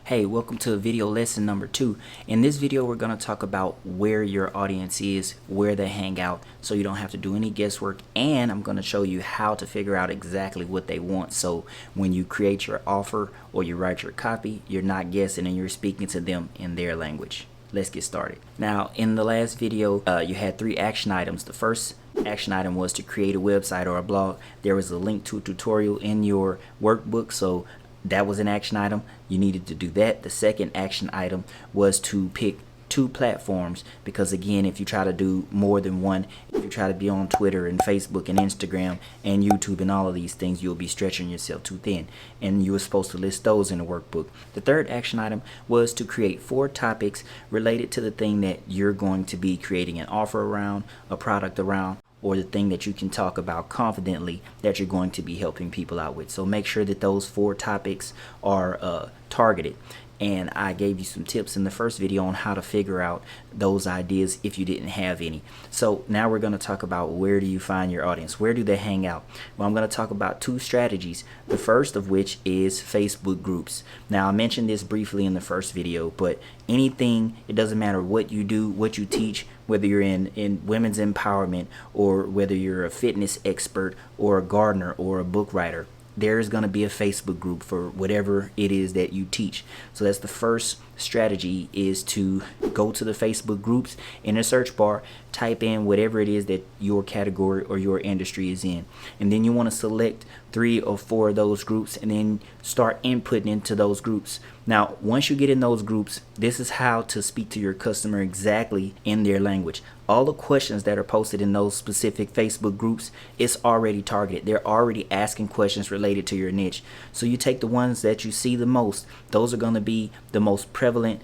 Hey, welcome to video lesson number 2. In this video, we're going to talk about where your audience is, where they hang out, so you don't have to do any guesswork, and I'm going to show you how to figure out exactly what they want. So when you create your offer or you write your copy, you're not guessing and you're speaking to them in their language. Let's get started. Now, in the last video, you had 3 action items. The first action item was to create a website or a blog. There was a link to a tutorial in your workbook, so that was an action item. You needed to do that. The second action item was to pick 2 platforms, because again, if you try to do more than one, if you try to be on Twitter and Facebook and Instagram and YouTube and all of these things, you'll be stretching yourself too thin, and you were supposed to list those in the workbook. The third action item was to create 4 topics related to the thing that you're going to be creating an offer around, a product around, or the thing that you can talk about confidently that you're going to be helping people out with. So make sure that those 4 topics are targeted. And I gave you some tips in the first video on how to figure out those ideas if you didn't have any. So now we're going to talk about, where do you find your audience? Where do they hang out? Well, I'm going to talk about 2 strategies. The first of which is Facebook groups. Now, I mentioned this briefly in the first video, but anything, it doesn't matter what you do, what you teach, whether you're in women's empowerment, or whether you're a fitness expert or a gardener or a book writer, there is going to be a Facebook group for whatever it is that you teach. So that's the first strategy, is to go to the Facebook groups. In the search bar, type in whatever it is that your category or your industry is in, and then you want to select 3 or 4 of those groups and then start inputting into those groups. Now, once you get in those groups, this is how to speak to your customer exactly in their language. All the questions that are posted in those specific Facebook groups, it's already targeted. They're already asking questions related to your niche. So you take the ones that you see the most. Those are going to be the most prevalent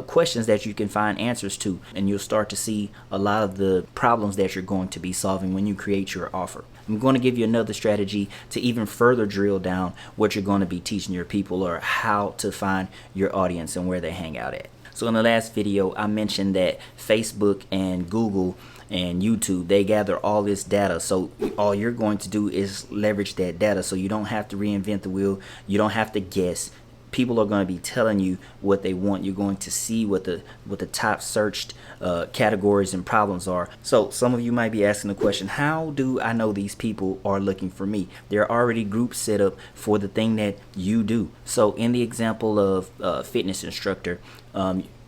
questions that you can find answers to, and you'll start to see a lot of the problems that you're going to be solving when you create your offer. I'm going to give you another strategy to even further drill down what you're going to be teaching your people, or how to find your audience and where they hang out at. So in the last video, I mentioned that Facebook and Google and YouTube, they gather all this data. So all you're going to do is leverage that data, so you don't have to reinvent the wheel. You don't have to guess. People are going to be telling you what they want. You're going to see what the top searched categories and problems are. So some of you might be asking the question, how do I know these people are looking for me? There are already groups set up for the thing that you do. So in the example of fitness instructor,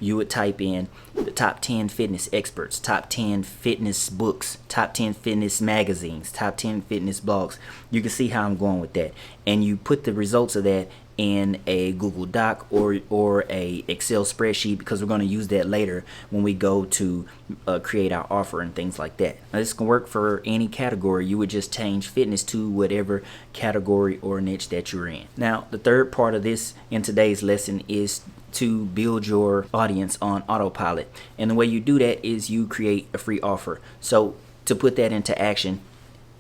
you would type in the top 10 fitness experts, top 10 fitness books, top 10 fitness magazines, top 10 fitness blogs. You can see how I'm going with that. And you put the results of that in a Google Doc or a Excel spreadsheet, because we're going to use that later when we go to create our offer and things like that. Now, this can work for any category. You would just change fitness to whatever category or niche that you're in. Now, the third part of this in today's lesson is to build your audience on autopilot. And the way you do that is you create a free offer. So to put that into action,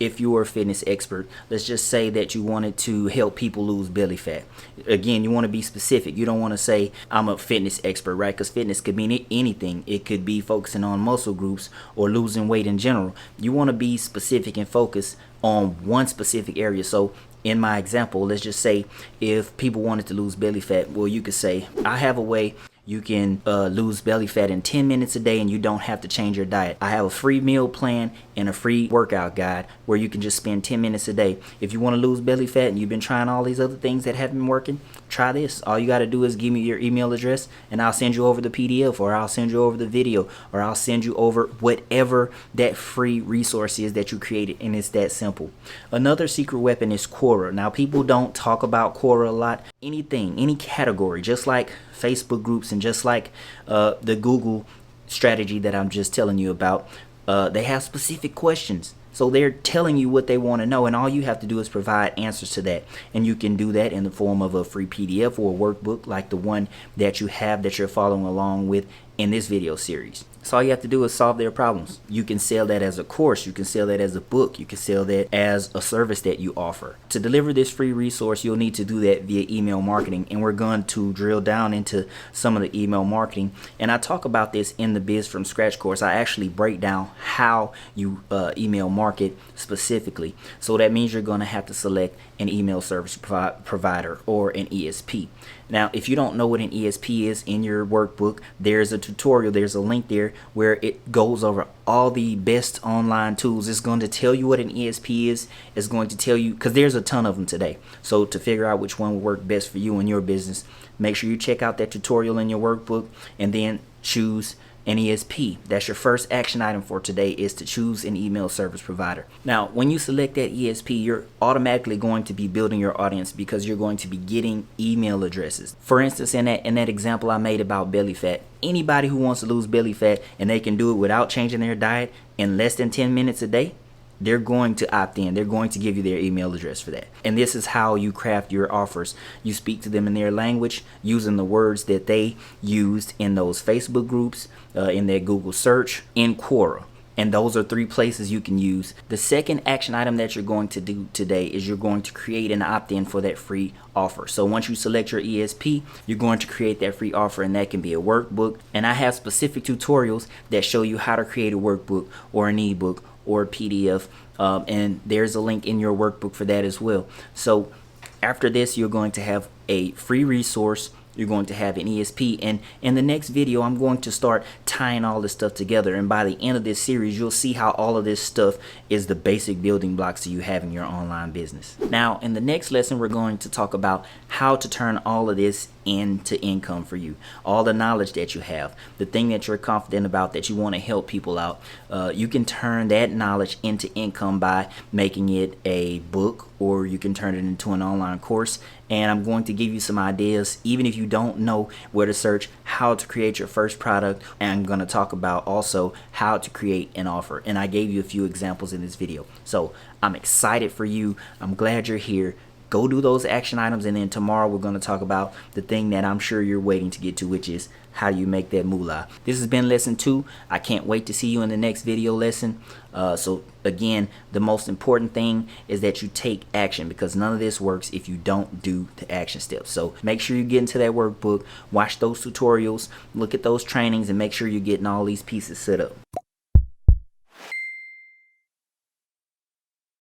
if you're a fitness expert, let's just say that you wanted to help people lose belly fat. Again, you want to be specific. You don't want to say, I'm a fitness expert, right? Because fitness could mean anything. It could be focusing on muscle groups or losing weight in general. You want to be specific and focus on one specific area. So in my example, let's just say if people wanted to lose belly fat, well, you could say, I have a way you can lose belly fat in 10 minutes a day, and you don't have to change your diet. I have a free meal plan and a free workout guide where you can just spend 10 minutes a day. If you want to lose belly fat and you've been trying all these other things that haven't been working, try this. All you got to do is give me your email address, and I'll send you over the PDF, or I'll send you over the video, or I'll send you over whatever that free resource is that you created, and it's that simple. Another secret weapon is Quora. Now, people don't talk about Quora a lot. Anything, any category, just like Facebook groups and just like the Google strategy that I'm just telling you about, they have specific questions. So they're telling you what they want to know, and all you have to do is provide answers to that. And you can do that in the form of a free PDF or a workbook like the one that you have that you're following along with in this video series. So all you have to do is solve their problems. You can sell that as a course, you can sell that as a book, you can sell that as a service that you offer. To deliver this free resource, you'll need to do that via email marketing, and we're going to drill down into some of the email marketing. And I talk about this in the Biz from Scratch course. I actually break down how you email market specifically. So that means you're going to have to select an email service provider or an ESP. Now, if you don't know what an ESP is in your workbook, there's a tutorial, there's a link there where it goes over all the best online tools. It's going to tell you what an ESP is. It's going to tell you, because there's a ton of them today. So to figure out which one will work best for you and your business, make sure you check out that tutorial in your workbook and then choose an ESP. That's your first action item for today, is to choose an email service provider. Now, when you select that ESP, you're automatically going to be building your audience because you're going to be getting email addresses. For instance, in that example I made about belly fat, anybody who wants to lose belly fat and they can do it without changing their diet in less than 10 minutes a day, they're going to opt in. They're going to give you their email address for that. And this is how you craft your offers. You speak to them in their language, using the words that they used in those Facebook groups, in their Google search, in Quora. And those are 3 places you can use. The second action item that you're going to do today is you're going to create an opt-in for that free offer. So once you select your ESP, you're going to create that free offer, and that can be a workbook. And I have specific tutorials that show you how to create a workbook or an ebook or a PDF, and there's a link in your workbook for that as well. So after this, you're going to have a free resource. You're going to have an ESP, and in the next video I'm going to start tying all this stuff together, and by the end of this series you'll see how all of this stuff is the basic building blocks to you having your online business. Now in the next lesson we're going to talk about how to turn all of this into income for you. All the knowledge that you have, the thing that you're confident about, that you want to help people out, you can turn that knowledge into income by making it a book, or you can turn it into an online course. And I'm going to give you some ideas, even if you don't know where to search, how to create your first product. And I'm going to talk about also how to create an offer. And I gave you a few examples in this video. So I'm excited for you. I'm glad you're here. Go do those action items, and then tomorrow we're going to talk about the thing that I'm sure you're waiting to get to, which is how you make that moolah. This has been lesson 2. I can't wait to see you in the next video lesson. So again, the most important thing is that you take action, because none of this works if you don't do the action steps. So make sure you get into that workbook, watch those tutorials, look at those trainings, and make sure you're getting all these pieces set up.